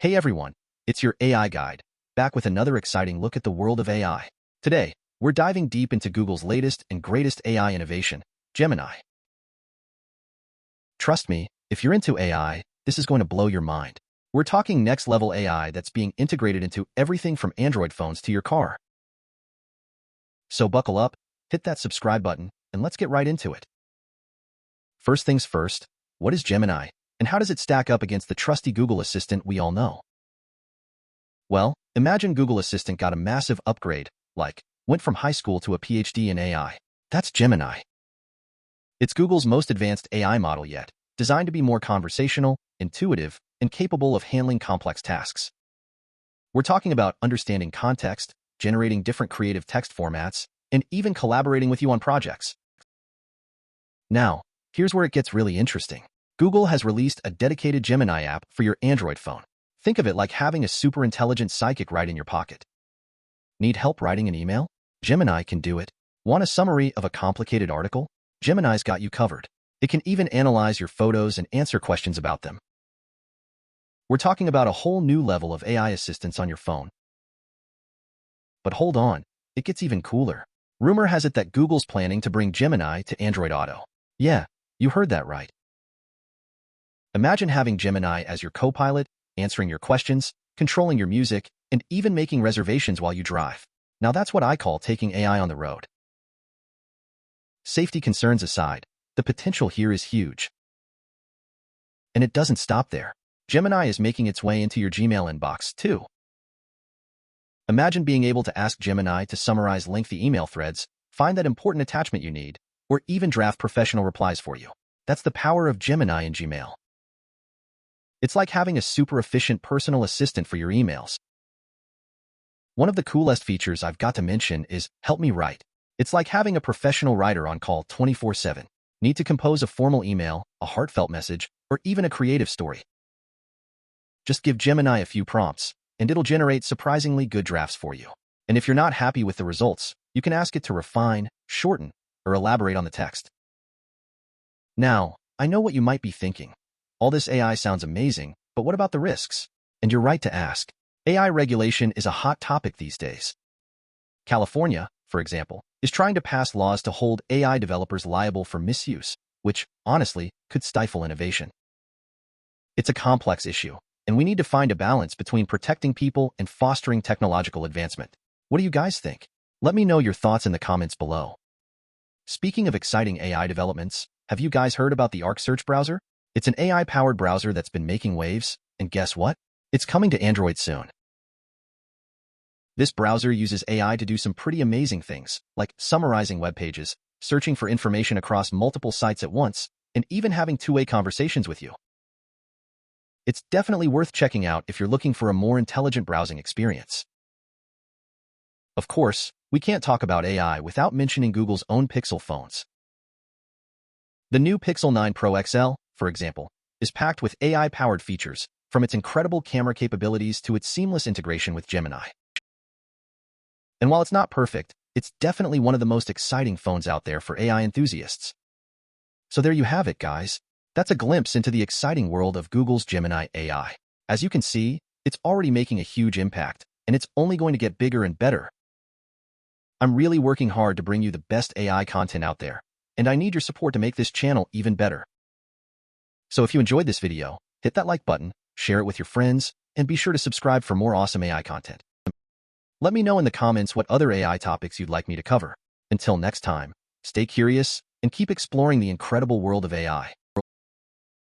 Hey everyone, it's your AI guide, back with another exciting look at the world of AI. Today, we're diving deep into Google's latest and greatest AI innovation, Gemini. Trust me, if you're into AI, this is going to blow your mind. We're talking next-level AI that's being integrated into everything from Android phones to your car. So buckle up, hit that subscribe button, and let's get right into it. First things first, what is Gemini, and how does it stack up against the trusty Google Assistant we all know? Well, imagine Google Assistant got a massive upgrade, like, went from high school to a PhD in AI. That's Gemini. It's Google's most advanced AI model yet, designed to be more conversational, intuitive, and capable of handling complex tasks. We're talking about understanding context, generating different creative text formats, and even collaborating with you on projects. Now, here's where it gets really interesting. Google has released a dedicated Gemini app for your Android phone. Think of it like having a super intelligent psychic right in your pocket. Need help writing an email? Gemini can do it. Want a summary of a complicated article? Gemini's got you covered. It can even analyze your photos and answer questions about them. We're talking about a whole new level of AI assistance on your phone. But hold on, it gets even cooler. Rumor has it that Google's planning to bring Gemini to Android Auto. Yeah, you heard that right. Imagine having Gemini as your co-pilot, answering your questions, controlling your music, and even making reservations while you drive. Now that's what I call taking AI on the road. Safety concerns aside, the potential here is huge. And it doesn't stop there. Gemini is making its way into your Gmail inbox, too. Imagine being able to ask Gemini to summarize lengthy email threads, find that important attachment you need, or even draft professional replies for you. That's the power of Gemini in Gmail. It's like having a super efficient personal assistant for your emails. One of the coolest features I've got to mention is Help Me Write. It's like having a professional writer on call 24/7. Need to compose a formal email, a heartfelt message, or even a creative story. Just give Gemini a few prompts, and it'll generate surprisingly good drafts for you. And if you're not happy with the results, you can ask it to refine, shorten, or elaborate on the text. Now, I know what you might be thinking. All this AI sounds amazing, but what about the risks? And you're right to ask. AI regulation is a hot topic these days. California, for example, is trying to pass laws to hold AI developers liable for misuse, which, honestly, could stifle innovation. It's a complex issue, and we need to find a balance between protecting people and fostering technological advancement. What do you guys think? Let me know your thoughts in the comments below. Speaking of exciting AI developments, have you guys heard about the Arc search browser? It's an AI-powered browser that's been making waves, and guess what? It's coming to Android soon. This browser uses AI to do some pretty amazing things, like summarizing web pages, searching for information across multiple sites at once, and even having two-way conversations with you. It's definitely worth checking out if you're looking for a more intelligent browsing experience. Of course, we can't talk about AI without mentioning Google's own Pixel phones. The new Pixel 9 Pro XL, for example, is packed with AI-powered features, from its incredible camera capabilities to its seamless integration with Gemini. And while it's not perfect, it's definitely one of the most exciting phones out there for AI enthusiasts. So there you have it, guys. That's a glimpse into the exciting world of Google's Gemini AI. As you can see, it's already making a huge impact, and it's only going to get bigger and better. I'm really working hard to bring you the best AI content out there, and I need your support to make this channel even better. So if you enjoyed this video, hit that like button, share it with your friends, and be sure to subscribe for more awesome AI content. Let me know in the comments what other AI topics you'd like me to cover. Until next time, stay curious and keep exploring the incredible world of AI.